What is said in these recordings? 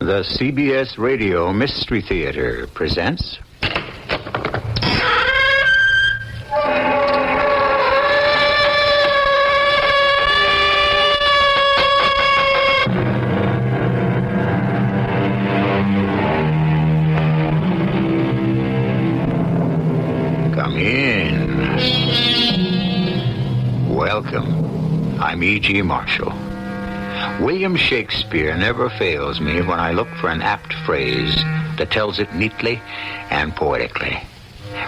The CBS Radio Mystery Theater presents... Come in. Welcome. I'm E.G. Marshall. William Shakespeare never fails me when I look for an apt phrase that tells it neatly and poetically.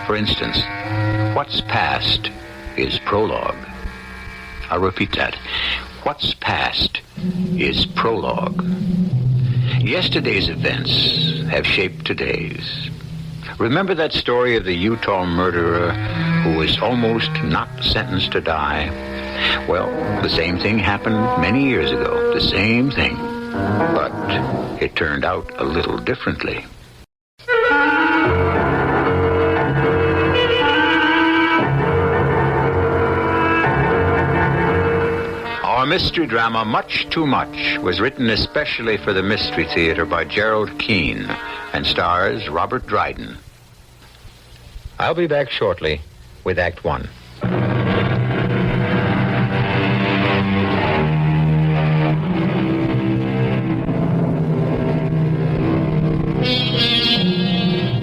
For instance, what's past is prologue. I'll repeat that. What's past is prologue. Yesterday's events have shaped today's. Remember that story of the Utah murderer who was almost not sentenced to die? Well, the same thing happened many years ago. The same thing. But it turned out a little differently. Our mystery drama, Much Too Much, was written especially for the Mystery Theater by Gerald Keane and stars Robert Dryden. I'll be back shortly with Act One.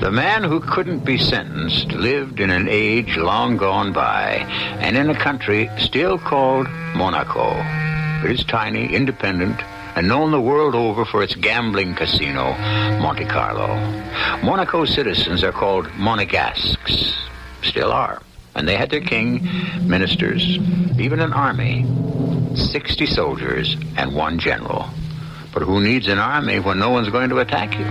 The man who couldn't be sentenced lived in an age long gone by and in a country still called Monaco. It is tiny, independent, and known the world over for its gambling casino, Monte Carlo. Monaco's citizens are called Monegasques. Still are. And they had their king, ministers, even an army, 60 soldiers, and one general. But who needs an army when no one's going to attack you?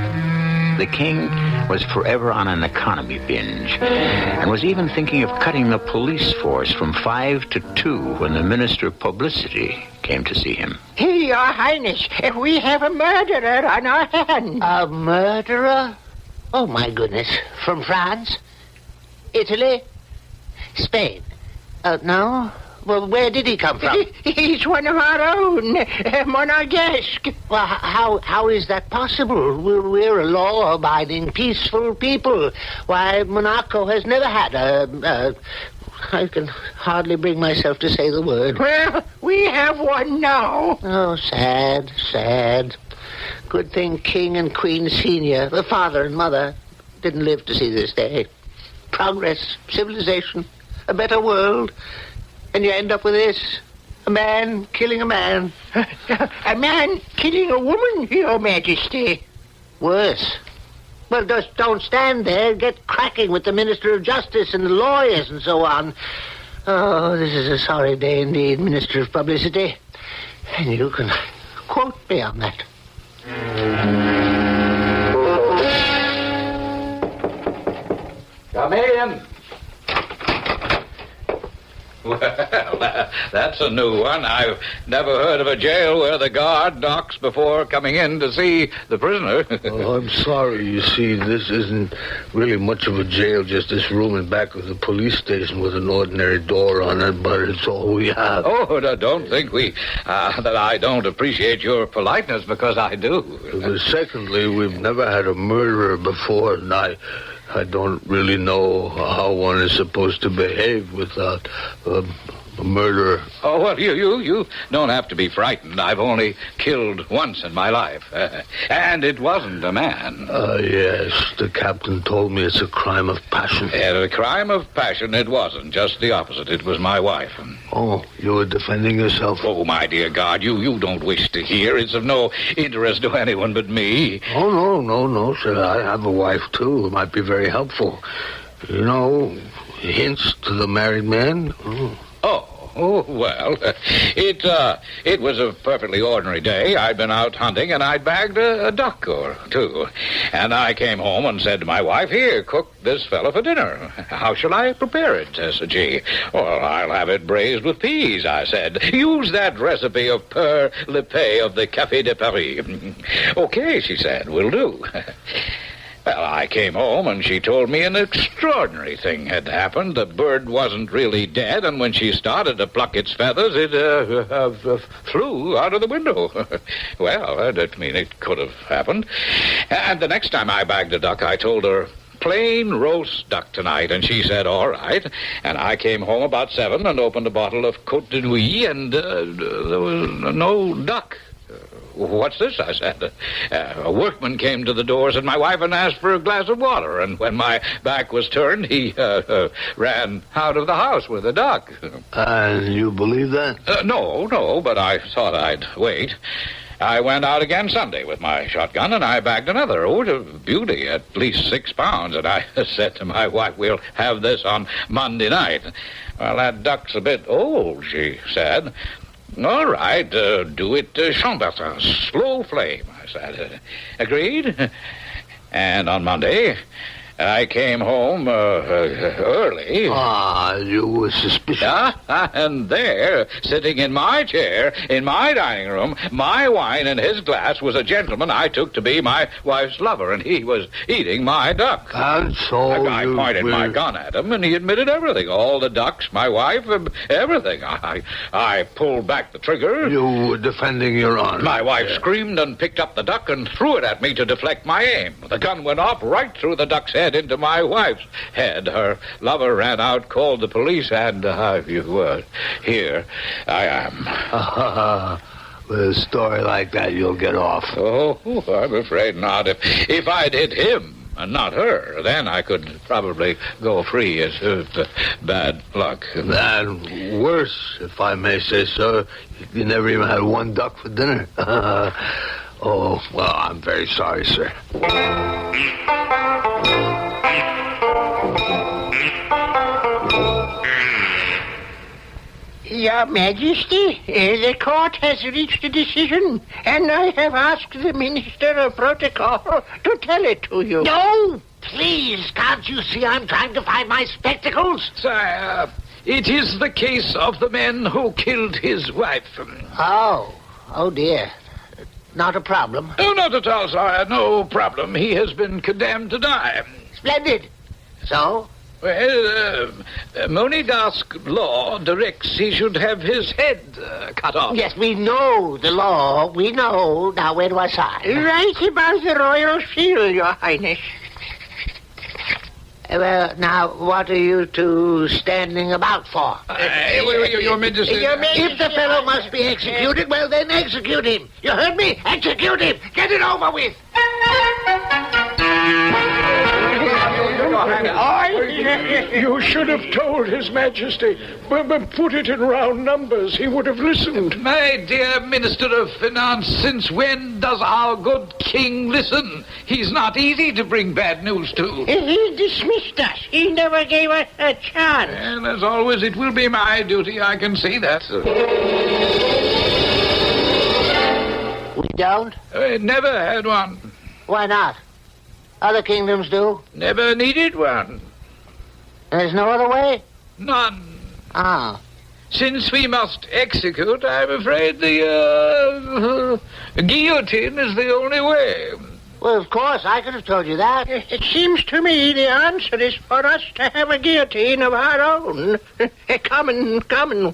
The king was forever on an economy binge and was even thinking of cutting the police force from 5 to 2 when the Minister of Publicity came to see him. Your Highness, we have a murderer on our hands. A murderer? Oh, my goodness. From France? Italy? Spain? No? Well, where did he come from? He's one of our own, Monegasque. Well, how is that possible? We're a law-abiding, peaceful people. Why, Monaco has never had I can hardly bring myself to say the word. Well, we have one now. Oh, sad, sad. Good thing King and Queen Senior, the father and mother, didn't live to see this day. Progress, civilization, a better world. And you end up with this. A man killing a man. A man killing a woman, Your Majesty. Worse. Well, just don't stand there. Get cracking with the Minister of Justice and the lawyers and so on. Oh, this is a sorry day indeed, Minister of Publicity. And you can quote me on that. Come in. Well, that's a new one. I've never heard of a jail where the guard knocks before coming in to see the prisoner. Oh, I'm sorry. You see, this isn't really much of a jail, just this room in back of the police station with an ordinary door on it, but it's all we have. Oh, no, don't think that I don't appreciate your politeness, because I do. But secondly, we've never had a murderer before, and I don't really know how one is supposed to behave without a murderer. Oh, well, you don't have to be frightened. I've only killed once in my life. And it wasn't a man. Yes, the captain told me it's a crime of passion. A crime of passion it wasn't. Just the opposite. It was my wife. Oh, you were defending yourself? Oh, my dear God, you don't wish to hear. It's of no interest to anyone but me. Oh, no, sir. I have a wife, too. It might be very helpful. You know, hints to the married man. Oh, well, it was a perfectly ordinary day. I'd been out hunting, and I'd bagged a duck or two. And I came home and said to my wife, "Here, cook this fellow for dinner." "How shall I prepare it?" said she. "Well, I'll have it braised with peas," I said. "Use that recipe of Peur Le Pay of the Café de Paris." "Okay," she said, "will do." Well, I came home and she told me an extraordinary thing had happened. The bird wasn't really dead, and when she started to pluck its feathers, it flew out of the window. Well, it could have happened. And the next time I bagged a duck, I told her, plain roast duck tonight, and she said, all right. And I came home about 7 and opened a bottle of Côte de Nuit, and there was no duck. What's this? I said. A workman came to the doors at my wife and asked for a glass of water, and when my back was turned, he ran out of the house with a duck. And you believe that? No, but I thought I'd wait. I went out again Sunday with my shotgun, and I bagged another. Oh, a beauty, at least 6 pounds. And I said to my wife, we'll have this on Monday night. Well, that duck's a bit old, she said. All right, do it Chambertin, slow flame, I said. Agreed? And on Monday, I came home early. You were suspicious. And there, sitting in my chair, in my dining room, my wine in his glass, was a gentleman I took to be my wife's lover, and he was eating my duck. And so I pointed my gun at him, and he admitted everything. All the ducks, my wife, everything. I pulled back the trigger. You were defending your honor. My wife screamed and picked up the duck and threw it at me to deflect my aim. The gun went off right through the duck's head into my wife's head. Her lover ran out, called the police, and here I am. With a story like that, you'll get off. Oh, I'm afraid not. If I'd hit him and not her, then I could probably go free as bad luck. And worse, if I may say so, you never even had one duck for dinner. Oh, well, I'm very sorry, sir. Your Majesty, the court has reached a decision, and I have asked the Minister of Protocol to tell it to you. No! Please, can't you see I'm trying to find my spectacles? Sire, it is the case of the man who killed his wife. Oh dear. Not a problem. Oh, not at all, sire. No problem. He has been condemned to die. Splendid. So? Well, Monegasque law directs he should have his head cut off. Yes, we know the law. We know. Now, where do I sign? Right above the royal seal, Your Highness. Well, now, what are you two standing about for? Your Majesty. If the fellow must be executed, well, then execute him. You heard me? Execute him. Get it over with. You should have told His Majesty. But put it in round numbers. He would have listened. My dear Minister of Finance, since when does our good king listen? He's not easy to bring bad news to. He dismissed us. He never gave us a chance. And as always, it will be my duty. I can see that. We don't? Never had one. Why not? Other kingdoms do. Never needed one. There's no other way? None. Ah. Since we must execute, I'm afraid the guillotine is the only way. Well, of course, I could have told you that. It seems to me the answer is for us to have a guillotine of our own. Common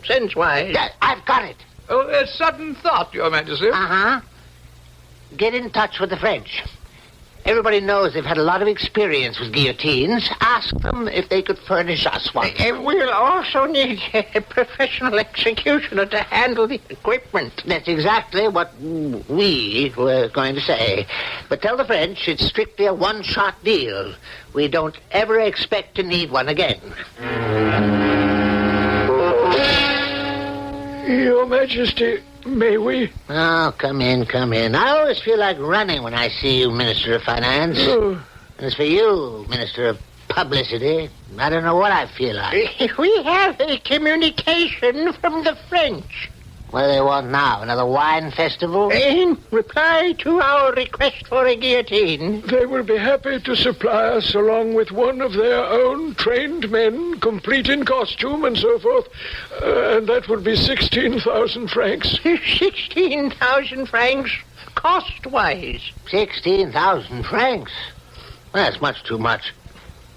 sense-wise. Yeah, I've got it. Oh, a sudden thought, Your Majesty. Uh-huh. Get in touch with the French. Everybody knows they've had a lot of experience with guillotines. Ask them if they could furnish us one. We'll also need a professional executioner to handle the equipment. That's exactly what we were going to say. But tell the French it's strictly a one-shot deal. We don't ever expect to need one again. Your Majesty, may we? Oh, come in. I always feel like running when I see you, Minister of Finance. Oh. And as for you, Minister of Publicity, I don't know what I feel like. We have a communication from the French. What do they want now? Another wine festival? In reply to our request for a guillotine. They will be happy to supply us along with one of their own trained men, complete in costume and so forth. And that would be 16,000 francs. 16,000 francs cost-wise. 16,000 francs? That's much too much.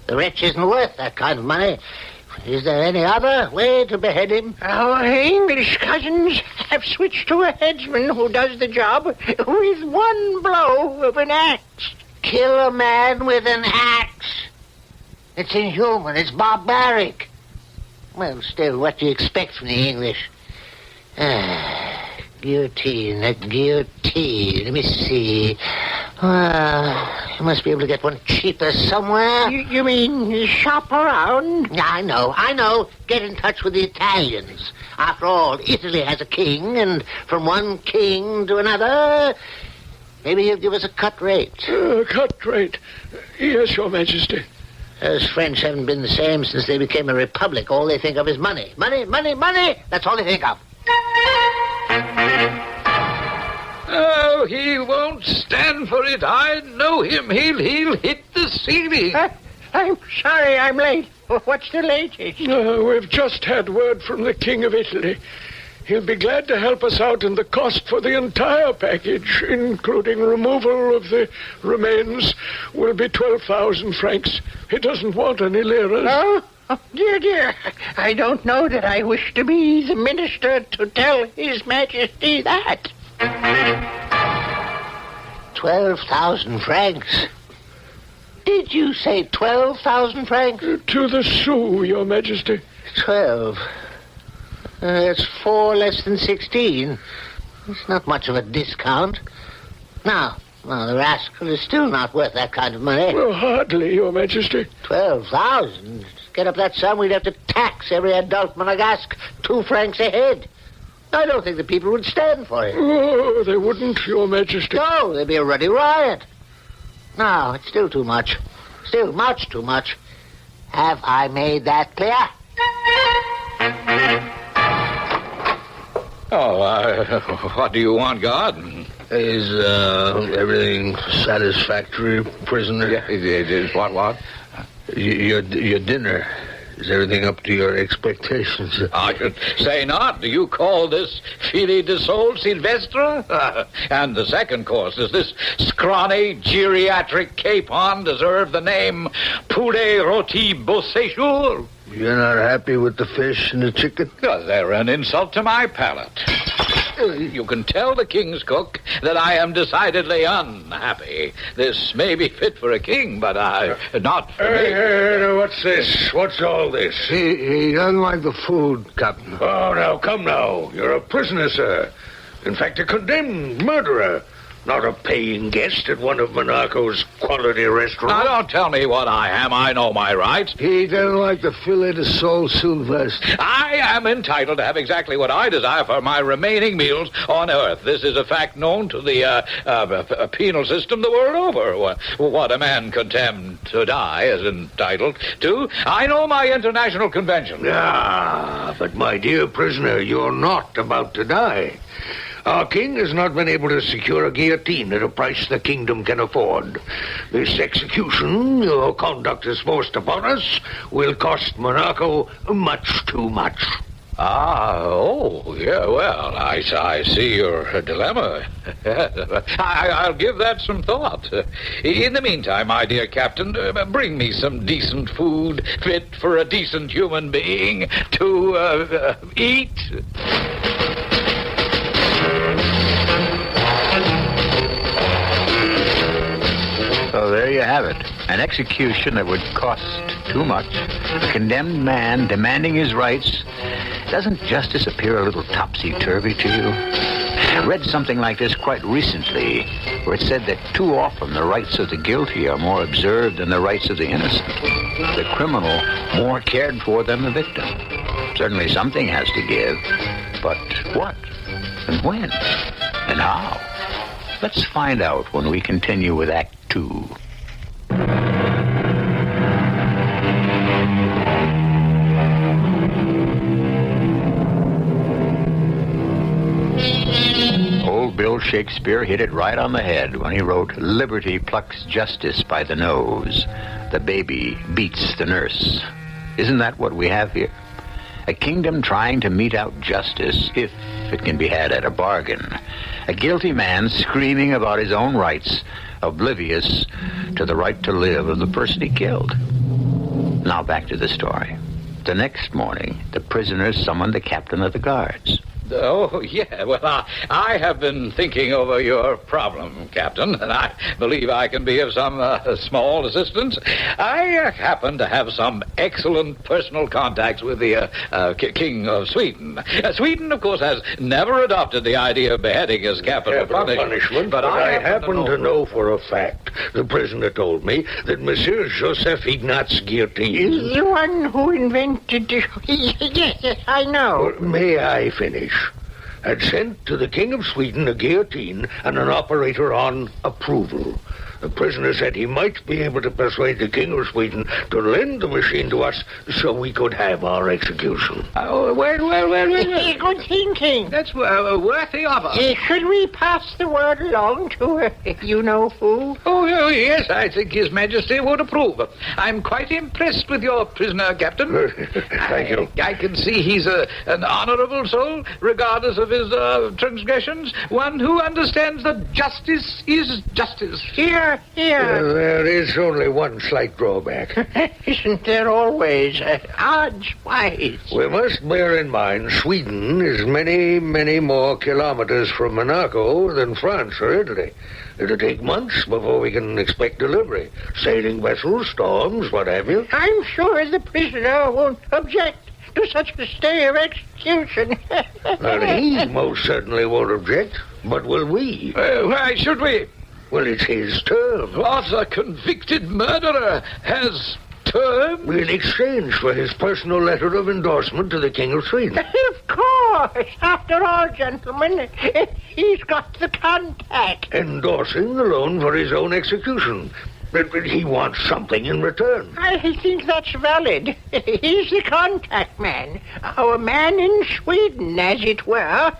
The wretch isn't worth that kind of money. Is there any other way to behead him? Our English cousins have switched to a headsman who does the job with one blow of an axe. Kill a man with an axe? It's inhuman. It's barbaric. Well, still, what do you expect from the English? Guillotine, a guillotine. Let me see. You must be able to get one cheaper somewhere. You mean shop around? I know. Get in touch with the Italians. After all, Italy has a king, and from one king to another, maybe he'll give us a cut rate. Cut rate? Yes, Your Majesty. Those French haven't been the same since they became a republic. All they think of is money. Money, money, money! That's all they think of. Oh, he won't stand for it. I know him. He'll hit the ceiling. I'm sorry I'm late. What's the latest? We've just had word from the King of Italy. He'll be glad to help us out, and the cost for the entire package, including removal of the remains, will be 12,000 francs. He doesn't want any liras. Oh, dear. I don't know that I wish to be the minister to tell His Majesty that. 12,000 francs? Did you say 12,000 francs? To the sou, Your Majesty. 12. That's 4 less than 16. It's not much of a discount. Now, the rascal is still not worth that kind of money. Well, hardly, Your Majesty. 12,000? To get up that sum, we'd have to tax every adult Monegasque 2 francs a head. I don't think the people would stand for it. Oh, they wouldn't, Your Majesty. No, there'd be a ruddy riot. No, it's still too much. Still much too much. Have I made that clear? What do you want, God? Is everything satisfactory, prisoner? Yeah, it is. What? Your dinner. Is everything up to your expectations? I should say not. Do you call this filet de sol Silvestre? And the second course, does this scrawny, geriatric capon deserve the name poulet rôti beau séjour? You're not happy with the fish and the chicken? They're an insult to my palate. You can tell the king's cook that I am decidedly unhappy. This may be fit for a king, but not for me. Hey, what's this? What's all this? He doesn't like the food, Captain. Oh, now, come now. You're a prisoner, sir. In fact, a condemned murderer. Not a paying guest at one of Monaco's quality restaurants. Now, don't tell me what I am. I know my rights. He doesn't like the filet de sol Sylvestre. I am entitled to have exactly what I desire for my remaining meals on Earth. This is a fact known to the penal system the world over. What a man condemned to die is entitled to. I know my international convention. Ah, but my dear prisoner, you're not about to die. Our king has not been able to secure a guillotine at a price the kingdom can afford. This execution your conduct is forced upon us will cost Monaco much too much. Yeah, well, I see your dilemma. I'll give that some thought. In the meantime, my dear Captain, bring me some decent food fit for a decent human being to eat. So there you have it. An execution that would cost too much. A condemned man demanding his rights. Doesn't justice appear a little topsy-turvy to you? I read something like this quite recently, where it said that too often the rights of the guilty are more observed than the rights of the innocent. The criminal more cared for than the victim. Certainly something has to give. But what? And when? And how? Let's find out when we continue with Act 2. Old Bill Shakespeare hit it right on the head when he wrote, "Liberty plucks justice by the nose. The baby beats the nurse." Isn't that what we have here? A kingdom trying to mete out justice, if it can be had at a bargain. A guilty man screaming about his own rights, oblivious to the right to live of the person he killed. Now back to the story. The next morning, the prisoners summoned the captain of the guards. Oh, yeah. Well, I have been thinking over your problem, Captain, and I believe I can be of some small assistance. I happen to have some excellent personal contacts with the King of Sweden. Sweden, of course, has never adopted the idea of beheading as capital punishment, but I happen to know for a fact, the prisoner told me, that Monsieur Joseph Ignatz Guillotine... The one who invented... Yes, I know. Well, may I finish? Had sent to the King of Sweden a guillotine and an operator on approval. The prisoner said he might be able to persuade the King of Sweden to lend the machine to us so we could have our execution. Oh, well. Good thinking. That's worthy of us. Should we pass the word along to you-know-who? Oh, yes, I think His Majesty would approve. I'm quite impressed with your prisoner, Captain. Thank you. I can see he's an honorable soul, regardless of his transgressions. One who understands that justice is justice. Here. There is only one slight drawback. Isn't there always? Odds wise. We must bear in mind Sweden is many, many more kilometers from Monaco than France or Italy. It'll take months before we can expect delivery. Sailing vessels, storms, what have you. I'm sure the prisoner won't object to such a stay of execution. Well, he most certainly won't object, but will we? Why should we? Well, it's his term. What, a convicted murderer has term? In exchange for his personal letter of endorsement to the King of Sweden. Of course. After all, gentlemen, he's got the contact. Endorsing the loan for his own execution. But he wants something in return. I think that's valid. He's the contact man. Our man in Sweden, as it were.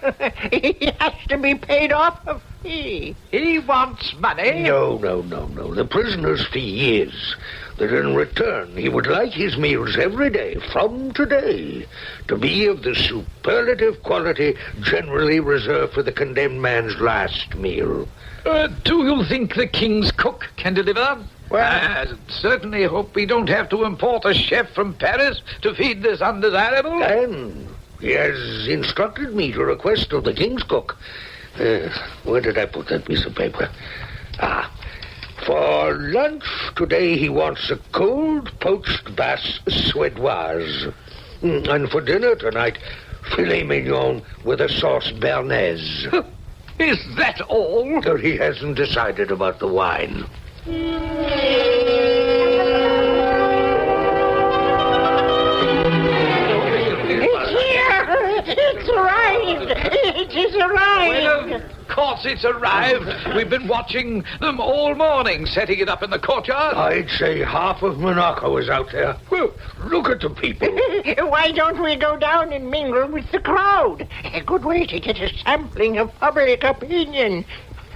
He has to be paid off a fee. He wants money? No. The prisoner's fee is that in return he would like his meals every day from today to be of the superlative quality generally reserved for the condemned man's last meal. Do you think the King's cook can deliver? Well, I certainly hope we don't have to import a chef from Paris to feed this undesirable. And he has instructed me to request of the King's cook. Where did I put that piece of paper? For lunch today he wants a cold poached bass suédoise. And for dinner tonight, filet mignon with a sauce béarnaise. Is that all? He hasn't decided about the wine. It's arrived! It is arrived! Well, of course it's arrived. We've been watching them all morning, setting it up in the courtyard. I'd say half of Monaco is out there. Well, look at the people. Why don't we go down and mingle with the crowd? A good way to get a sampling of public opinion.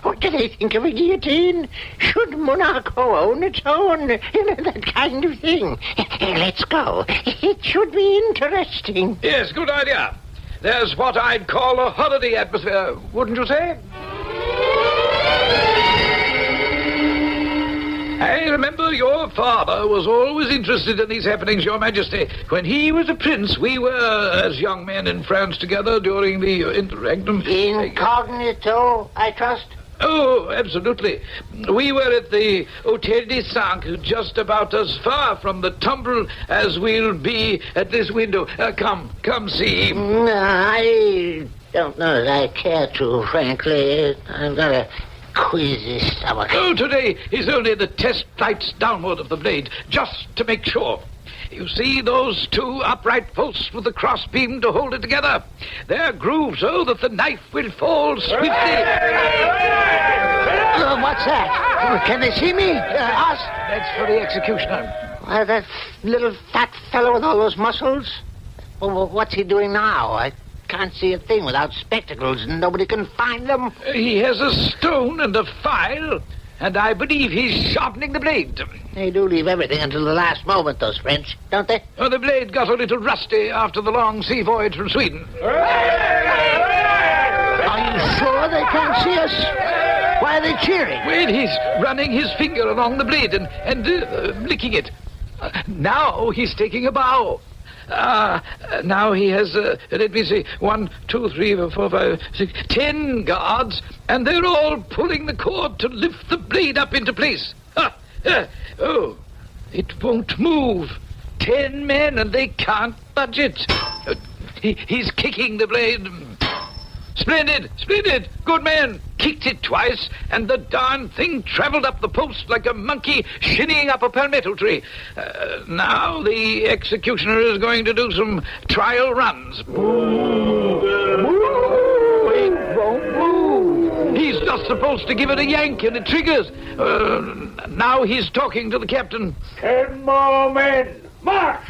What do they think of a guillotine? Should Monaco own its own? That kind of thing. Let's go. It should be interesting. Yes, good idea. There's what I'd call a holiday atmosphere, wouldn't you say? I remember your father was always interested in these happenings, Your Majesty. When he was a prince, we were, as young men in France together during the interregnum. Incognito, I trust? Oh, absolutely. We were at the Hôtel des Cinq, just about as far from the tumbrel as we'll be at this window. Come see. I don't know that I care to, frankly. I've got a queasy stomach. Oh, today is only the test flights downward of the blade, just to make sure. You see those two upright posts with the crossbeam to hold it together? They're grooved so that the knife will fall swiftly. What's that? Can they see me? Us? That's for the executioner. That little fat fellow with all those muscles? Well, what's he doing now? I can't see a thing without spectacles, and nobody can find them. He has a stone and a file, and I believe he's sharpening the blade. They do leave everything until the last moment, those French, don't they? Oh, the blade got a little rusty after the long sea voyage from Sweden. Are you sure they can't see us? Why are they cheering? Well, he's running his finger along the blade and licking it. Now he's taking a bow. Now he has, let me see, 1, 2, 3, 4, 5, 6, 10 guards, and they're all pulling the cord to lift the blade up into place. Oh, it won't move. 10 men, and they can't budge it. He's kicking the blade. Splendid, splendid, good man. Kicked it twice, and the darn thing travelled up the post like a monkey shinnying up a palmetto tree. Now the executioner is going to do some trial runs. It won't move. He's just supposed to give it a yank, and it triggers. Now he's talking to the captain. 10 more men. March!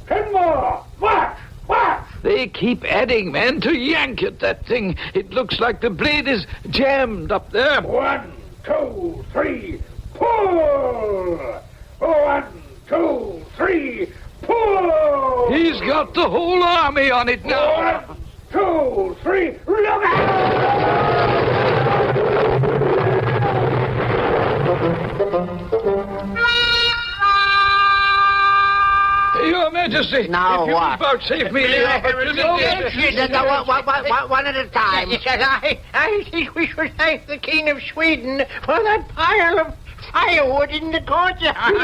10 more. March! March! They keep adding men to yank at that thing. It looks like the blade is jammed up there. 1, 2, 3, pull! 1, 2, 3, pull! He's got the whole army on it now. 1, 2, 3, look out! Your Majesty, Now if you what? vouchsafe me the opportunity... One at a time. I think we should thank the King of Sweden for that pile of firewood in the courtyard.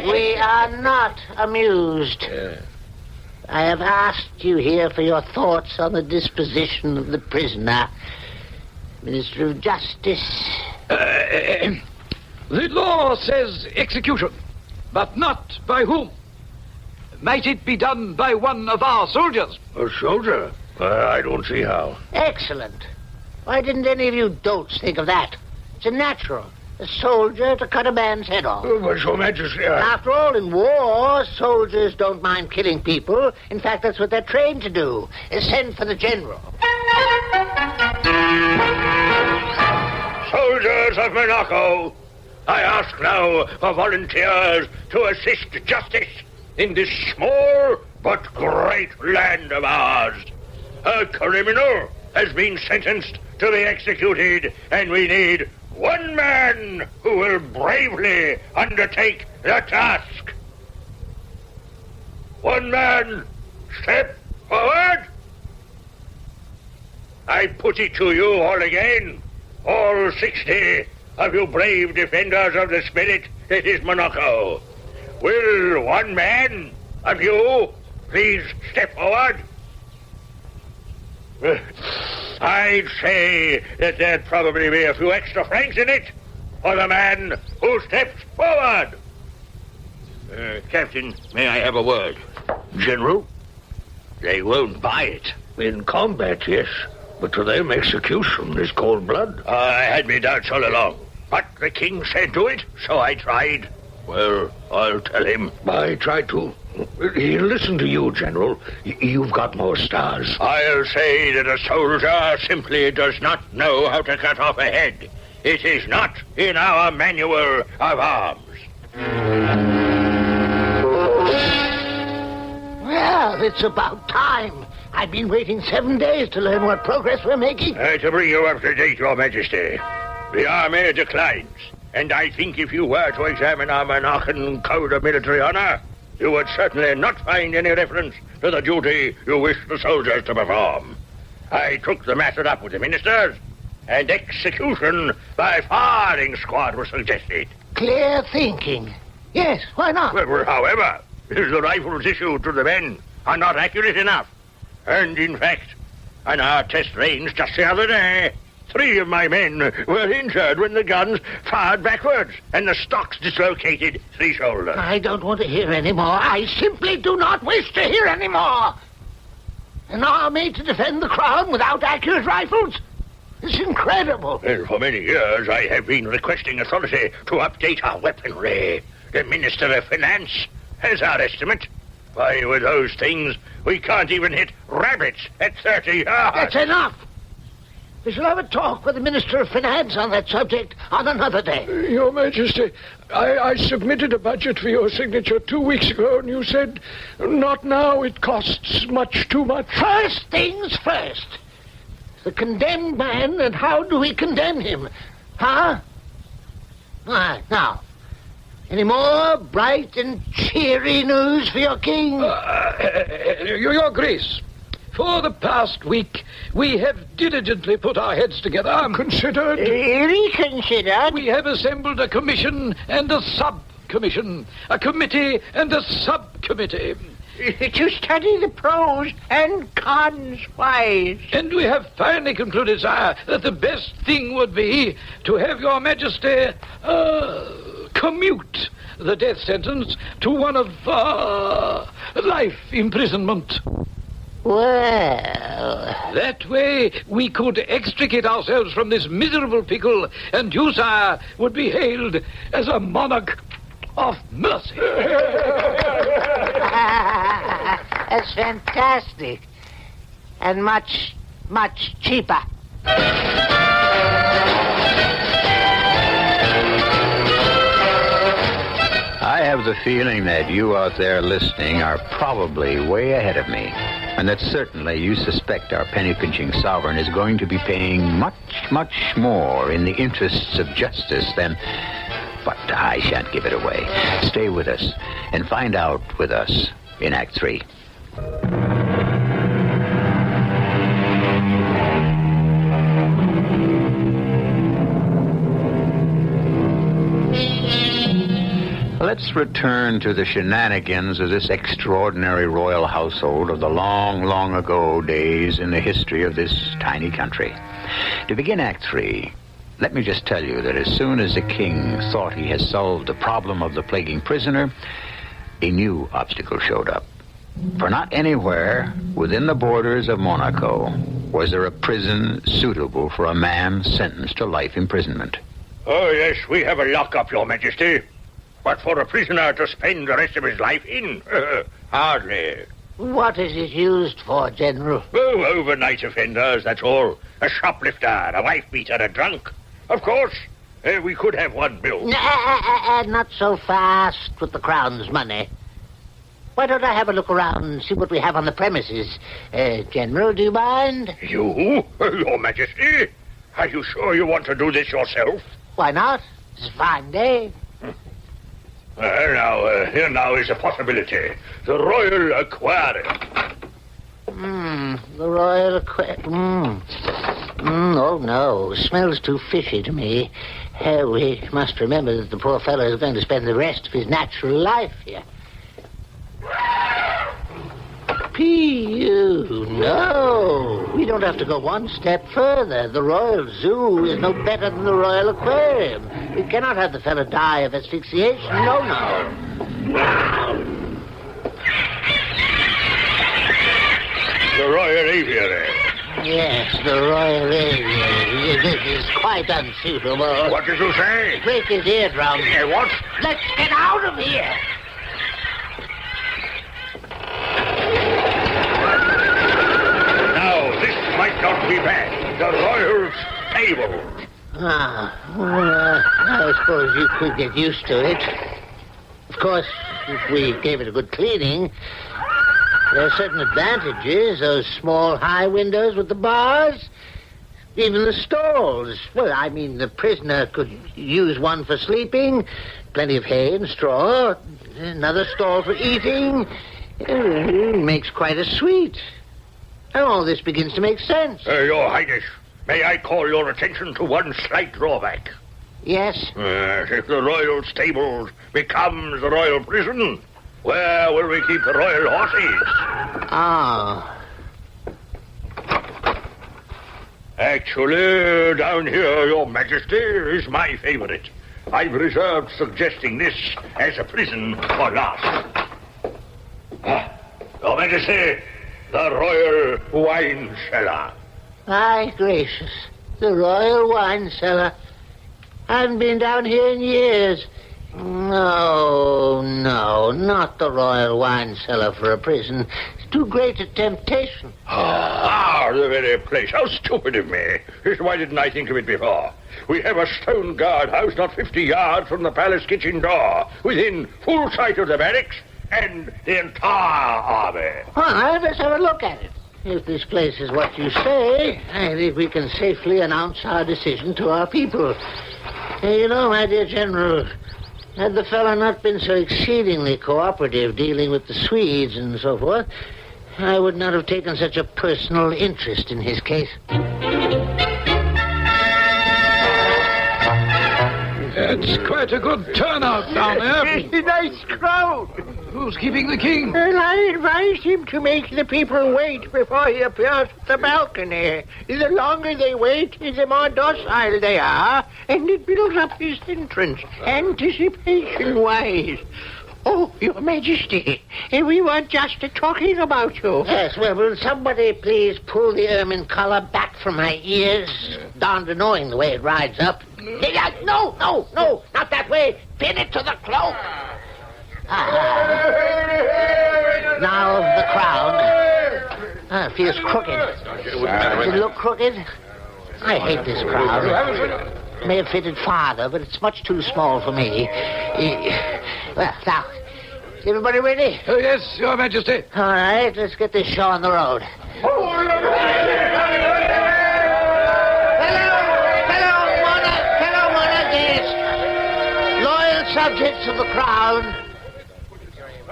We are not amused. I have asked you here for your thoughts on the disposition of the prisoner. Minister of Justice. The law says execution, but not by whom. Might it be done by one of our soldiers? A soldier? I don't see how. Excellent. Why didn't any of you dolts think of that? It's a natural. A soldier to cut a man's head off. But Your Majesty, After all, in war, soldiers don't mind killing people. In fact, that's what they're trained to do, is send for the general. Soldiers of Monaco, I ask now for volunteers to assist justice in this small but great land of ours. A criminal has been sentenced to be executed, and we need one man who will bravely undertake the task. One man, step forward. I put it to you all again, all 60 of you brave defenders of the spirit that is Monaco. Will one man of you please step forward? I'd say that there'd probably be a few extra francs in it for the man who steps forward. Captain, may I have a word? General, they won't buy it. In combat, yes, but to them execution is cold blood. I had me doubts all along, but the king said do it, so I tried. Well, I'll tell him. I tried to. He'll listen to you, General. You've got more stars. I'll say that a soldier simply does not know how to cut off a head. It is not in our manual of arms. Well, it's about time. I've been waiting 7 days to learn what progress we're making. To bring you up to date, Your Majesty, the army declines, and I think if you were to examine our Monarchan Code of Military Honor, you would certainly not find any reference to the duty you wish the soldiers to perform. I took the matter up with the ministers, and execution by firing squad was suggested. Clear thinking. Yes, why not? Well, however, the rifles issued to the men are not accurate enough. And, in fact, on our test range just the other day, 3 of my men were injured when the guns fired backwards and the stocks dislocated 3 shoulders. I don't want to hear any more. I simply do not wish to hear any more. An army to defend the crown without accurate rifles? It's incredible. Well, for many years I have been requesting authority to update our weaponry. The Minister of Finance has our estimate. Why, with those things, we can't even hit rabbits at 30 yards. That's enough. We shall have a talk with the Minister of Finance on that subject on another day. Your Majesty, I submitted a budget for your signature 2 weeks ago, and you said, not now, it costs much too much. First things first. The condemned man, and how do we condemn him? Huh? Now, any more bright and cheery news for your king? Your Grace, for the past week, we have diligently put our heads together. Considered? Reconsidered? We have assembled a commission and a sub-commission, a committee and a subcommittee. To study the pros and cons wise. And we have finally concluded, sire, that the best thing would be to have your majesty, commute the death sentence to one of, life imprisonment. Well... That way we could extricate ourselves from this miserable pickle, and you, sire, would be hailed as a monarch of mercy. That's fantastic. And much, much cheaper. I have the feeling that you out there listening are probably way ahead of me, and that certainly you suspect our penny-pinching sovereign is going to be paying much, much more in the interests of justice than... But I shan't give it away. Stay with us and find out with us in Act 3. Let's return to the shenanigans of this extraordinary royal household of the long, long ago days in the history of this tiny country. To begin Act 3, let me just tell you that as soon as the king thought he had solved the problem of the plaguing prisoner, a new obstacle showed up. For not anywhere within the borders of Monaco was there a prison suitable for a man sentenced to life imprisonment. Oh, yes, we have a lockup, Your Majesty. But for a prisoner to spend the rest of his life in? Hardly. What is it used for, General? Oh, overnight offenders, that's all. A shoplifter, a wife-beater, a drunk. Of course, we could have one bill. Not so fast with the Crown's money. Why don't I have a look around and see what we have on the premises? General, do you mind? You? Your Majesty? Are you sure you want to do this yourself? Why not? It's a fine day. Here now is a possibility. The Royal Aquarium. The Royal Aquarium. Oh, no. Smells too fishy to me. We must remember that the poor fellow is going to spend the rest of his natural life here. Pew, no. We don't have to go one step further. The Royal Zoo is no better than the Royal Aquarium. We cannot have the fellow die of asphyxiation. No. The Royal Aviary. Yes, the Royal Aviary. This is quite unsuitable. What did you say? Break his eardrum. What? Let's get out of here. Might not be bad. The Royal Stable. I suppose you could get used to it. Of course, if we gave it a good cleaning, there are certain advantages. Those small high windows with the bars, even the stalls. Well, I mean, the prisoner could use one for sleeping, plenty of hay and straw, another stall for eating. It makes quite a suite. And all this begins to make sense. Your Highness, may I call your attention to one slight drawback? Yes? If the Royal Stables becomes the Royal Prison, where will we keep the Royal Horses? Actually, down here, Your Majesty, is my favorite. I've reserved suggesting this as a prison for last. Your Majesty, the Royal Wine Cellar. My gracious, the Royal Wine Cellar. I haven't been down here in years. No, not the Royal Wine Cellar for a prison. It's too great a temptation. The very place. How stupid of me. Why didn't I think of it before? We have a stone guardhouse not 50 yards from the palace kitchen door, within full sight of the barracks and the entire army. Let's have a look at it. if this place is what you say, I think we can safely announce our decision to our people. You know, my dear General, had the fellow not been so exceedingly cooperative dealing with the Swedes and so forth, I would not have taken such a personal interest in his case. It's quite a good turnout down there. It's a nice crowd. Who's keeping the king? Well, I advised him to make the people wait before he appears at the balcony. The longer they wait, the more docile they are, and it builds up his entrance, anticipation-wise. Oh, Your Majesty, we were just talking about you. Yes, well, will somebody please pull the ermine collar back from my ears? Darned annoying the way it rides up. No, not that way. Pin it to the cloak. Now the crown. It feels crooked. Does it look crooked? I hate this crown. May have fitted farther, but it's much too small for me. Well, now, is everybody ready? Oh, yes, Your Majesty. All right, let's get this show on the road. Fellow monarchists, loyal subjects of the crown,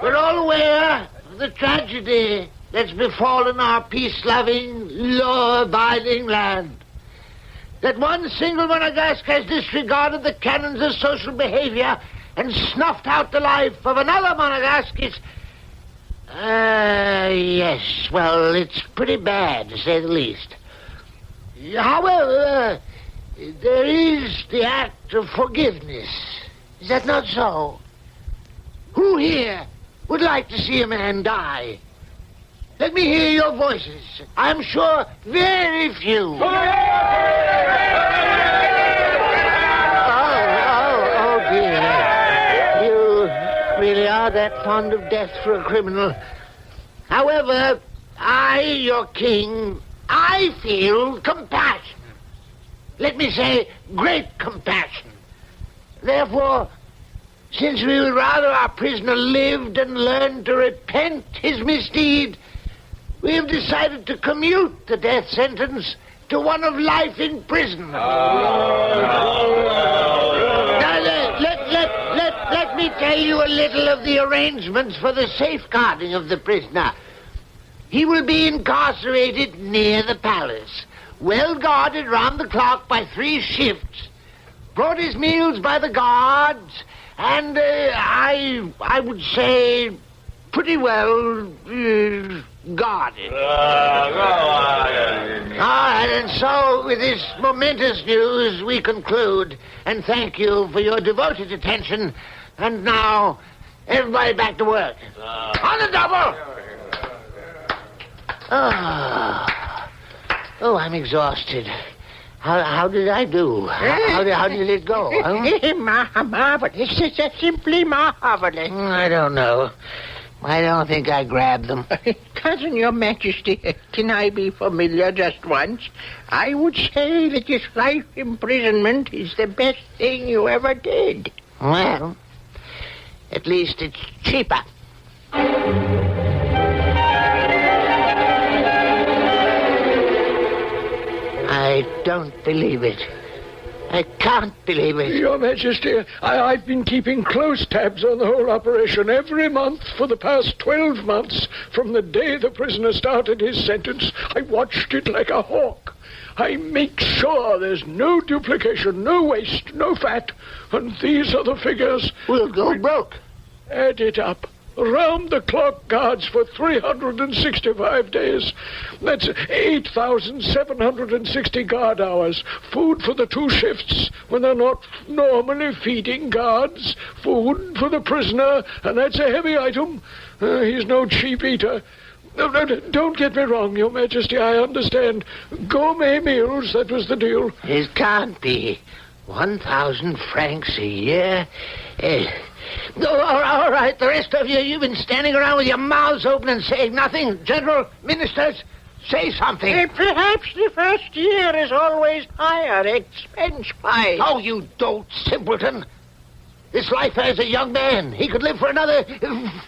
we're all aware of the tragedy that's befallen our peace-loving, law-abiding land. That one single Monegasque has disregarded the canons of social behavior and snuffed out the life of another Monegasque is... yes, well, it's pretty bad, to say the least. However, there is the act of forgiveness. Is that not so? Who here would like to see a man die? Let me hear your voices. I'm sure very few. Oh, dear. You really are that fond of death for a criminal. However, I, your king, I feel compassion. Let me say great compassion. Therefore, since we would rather our prisoner lived and learned to repent his misdeed, we have decided to commute the death sentence to one of life in prison. Let me tell you a little of the arrangements for the safeguarding of the prisoner. He will be incarcerated near the palace, well guarded round the clock by 3 shifts, brought his meals by the guards, and I would say pretty well guarded. All right, and so with this momentous news we conclude, and thank you for your devoted attention. And now, everybody back to work. On the double! Oh, I'm exhausted. How did I do? How did it go? Huh? Marvelous. It's simply marvelous. I don't know. I don't think I grabbed them. Cousin, Your Majesty, can I be familiar just once? I would say that this life imprisonment is the best thing you ever did. Well, at least it's cheaper. I don't believe it. I can't believe it. Your Majesty, I've been keeping close tabs on the whole operation every month for the past 12 months. From the day the prisoner started his sentence, I watched it like a hawk. I make sure there's no duplication, no waste, no fat. And these are the figures. We'll go broke. Add it up. Round-the-clock guards for 365 days. That's 8,760 guard hours. Food for the 2 shifts when they're not normally feeding guards. Food for the prisoner, and that's a heavy item. He's no cheap eater. No, don't get me wrong, Your Majesty, I understand. Gourmet meals, that was the deal. It can't be. 1,000 francs a year? All right, the rest of you, you've been standing around with your mouths open and saying nothing. General, ministers, say something. Perhaps the first year is always higher expense-wise. Oh, you dolt simpleton. This life as a young man. He could live for another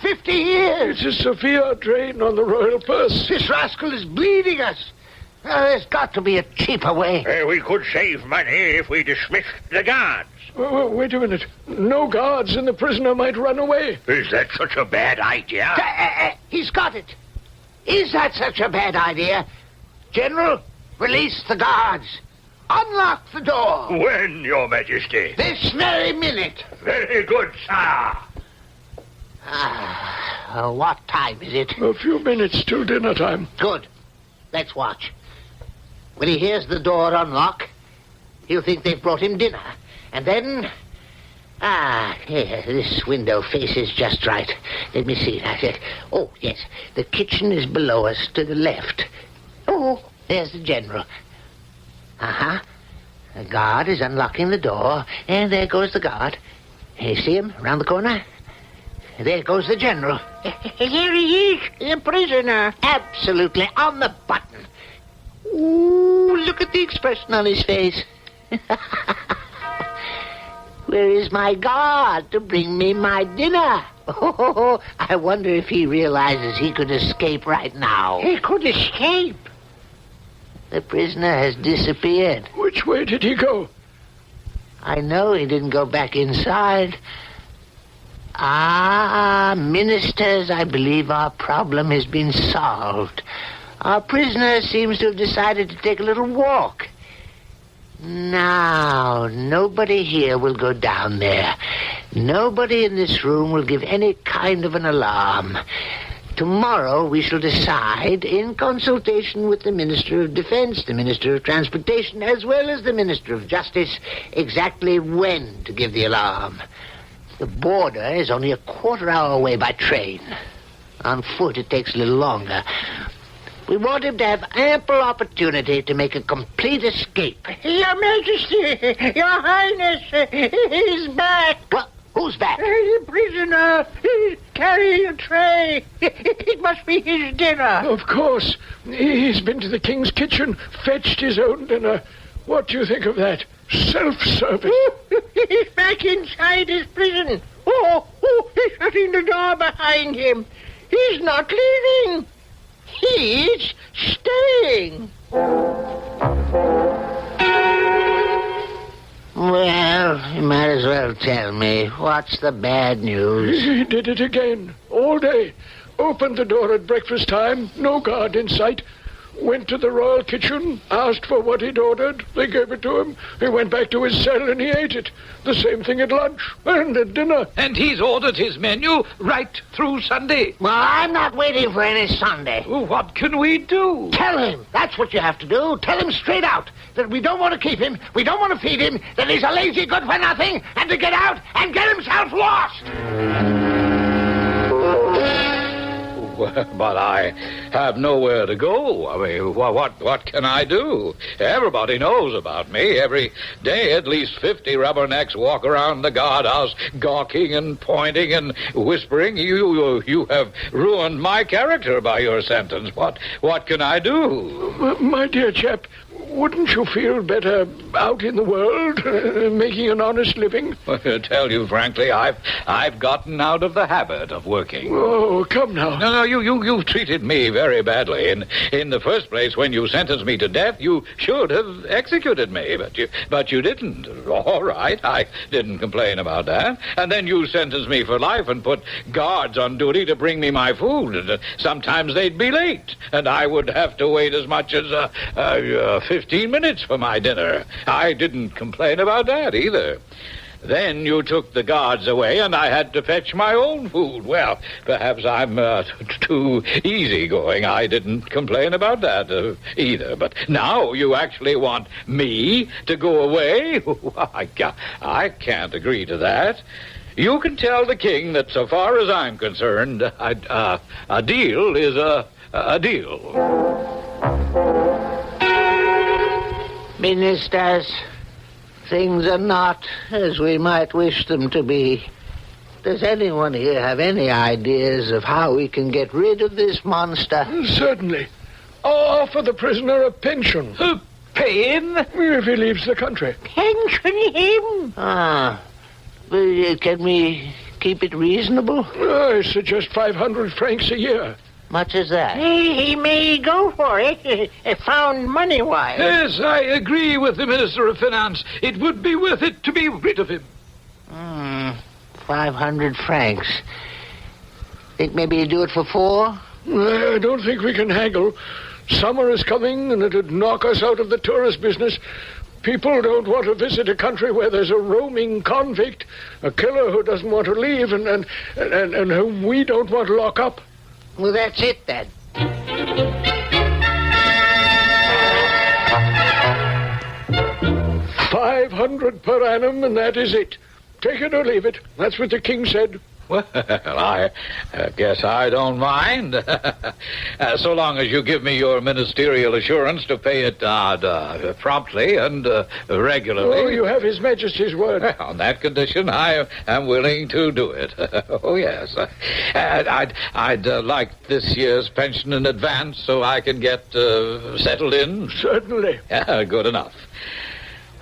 50 years. It's a severe drain on the royal purse. This rascal is bleeding us. There's got to be a cheaper way. We could save money if we dismissed the guards. Wait a minute. No guards and the prisoner might run away. Is that such a bad idea? He's got it. Is that such a bad idea? General, release the guards. Unlock the door. When, Your Majesty? This very minute. Very good, sir. What time is it? A few minutes till dinner time. Good. Let's watch. When he hears the door unlock, he'll think they've brought him dinner. And then... here, this window faces just right. Let me see. Oh, yes. The kitchen is below us to the left. Oh, there's the general. Uh-huh. The guard is unlocking the door, and there goes the guard. You see him around the corner? There goes the general. Here he is, the prisoner. Absolutely on the button. Ooh, look at the expression on his face. Where is my guard to bring me my dinner? Oh, I wonder if he realizes he could escape right now. He could escape. The prisoner has disappeared. Which way did he go? I know he didn't go back inside. Ministers, I believe our problem has been solved. Our prisoner seems to have decided to take a little walk. Now, nobody here will go down there. Nobody in this room will give any kind of an alarm. Tomorrow we shall decide, in consultation with the Minister of Defense, the Minister of Transportation, as well as the Minister of Justice, exactly when to give the alarm. The border is only a quarter-hour away by train. On foot, it takes a little longer. We want him to have ample opportunity to make a complete escape. Your Majesty, Your Highness, he's back. What? Who's back? The prisoner. He's carrying a tray. It must be his dinner. Of course. He's been to the king's kitchen, fetched his own dinner. What do you think of that? Self-service. He's back inside his prison. He's shutting the door behind him. He's not leaving. He's staying. Well, you might as well tell me. What's the bad news? He did it again. All day. Opened the door at breakfast time. No guard in sight. Went to the royal kitchen, asked for what he'd ordered. They gave it to him. He went back to his cell and he ate it. The same thing at lunch and at dinner. And he's ordered his menu right through Sunday. Well, I'm not waiting for any Sunday. What can we do? Tell him. That's what you have to do. Tell him straight out that we don't want to keep him, we don't want to feed him, that he's a lazy good-for-nothing, and to get out and get himself lost. But I have nowhere to go. I mean, what can I do? Everybody knows about me. Every day at least 50 rubbernecks walk around the guardhouse gawking and pointing and whispering. You have ruined my character by your sentence. What can I do? My dear chap, wouldn't you feel better out in the world, making an honest living? I tell you frankly, I've gotten out of the habit of working. Oh, come now. No, you've treated me very badly. In the first place, when you sentenced me to death, you should have executed me, but you didn't. All right, I didn't complain about that. And then you sentenced me for life and put guards on duty to bring me my food. Sometimes they'd be late, and I would have to wait as much as 15 minutes for my dinner. I didn't complain about that either. Then you took the guards away, and I had to fetch my own food. Well, perhaps I'm too easygoing. I didn't complain about that either. But now you actually want me to go away? I can't agree to that. You can tell the king that so far as I'm concerned, a deal is a deal. Ministers, things are not as we might wish them to be. Does anyone here have any ideas of how we can get rid of this monster? Certainly. I'll offer the prisoner a pension. Pay him? If he leaves the country. Pension him. The Can we keep it reasonable? I suggest 500 francs a year. Much as that? He may go for it, found money-wise. Yes, I agree with the Minister of Finance. It would be worth it to be rid of him. 500 francs. Think maybe you do it for 4? I don't think we can haggle. Summer is coming, and it'd knock us out of the tourist business. People don't want to visit a country where there's a roaming convict, a killer who doesn't want to leave, and whom we don't want to lock up. Well, that's it, then. $500 per annum, and that is it. Take it or leave it. That's what the king said. Well, I guess I don't mind. So long as you give me your ministerial assurance to pay it promptly and regularly. Oh, you have His Majesty's word. On that condition, I am willing to do it. Oh, yes. I'd like this year's pension in advance so I can get settled in. Certainly. Good enough.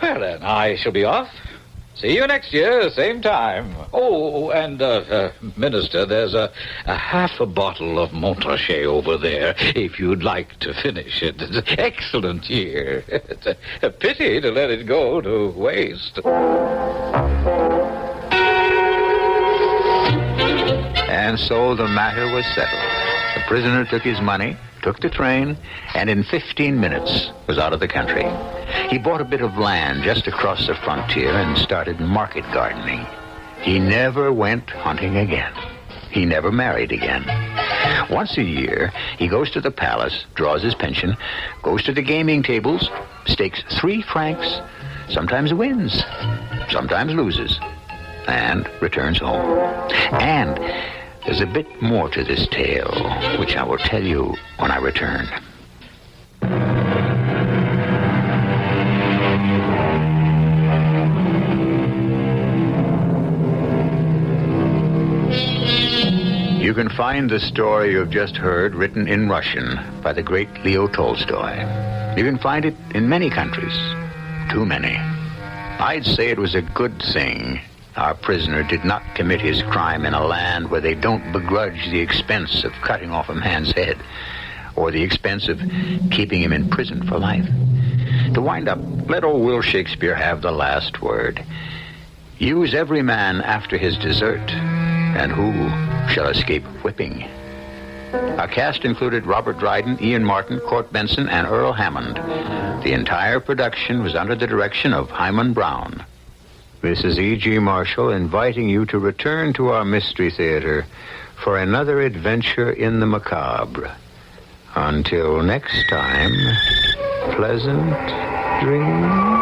Well, then, I shall be off. See you next year, same time. Oh, and, Minister, there's a half a bottle of Montrachet over there, if you'd like to finish it. It's an excellent year. It's a pity to let it go to waste. And so the matter was settled. The prisoner took his money, took the train, and in 15 minutes was out of the country. He bought a bit of land just across the frontier and started market gardening. He never went hunting again. He never married again. Once a year, he goes to the palace, draws his pension, goes to the gaming tables, stakes 3 francs, sometimes wins, sometimes loses, and returns home. And there's a bit more to this tale, which I will tell you when I return. You can find the story you've just heard written in Russian by the great Leo Tolstoy. You can find it in many countries. Too many. I'd say it was a good thing our prisoner did not commit his crime in a land where they don't begrudge the expense of cutting off a man's head or the expense of keeping him in prison for life. To wind up, let old Will Shakespeare have the last word. Use every man after his desert, and who shall escape whipping? Our cast included Robert Dryden, Ian Martin, Court Benson, and Earl Hammond. The entire production was under the direction of Hyman Brown. This is E.G. Marshall inviting you to return to our Mystery Theater for another adventure in the macabre. Until next time, pleasant dreams.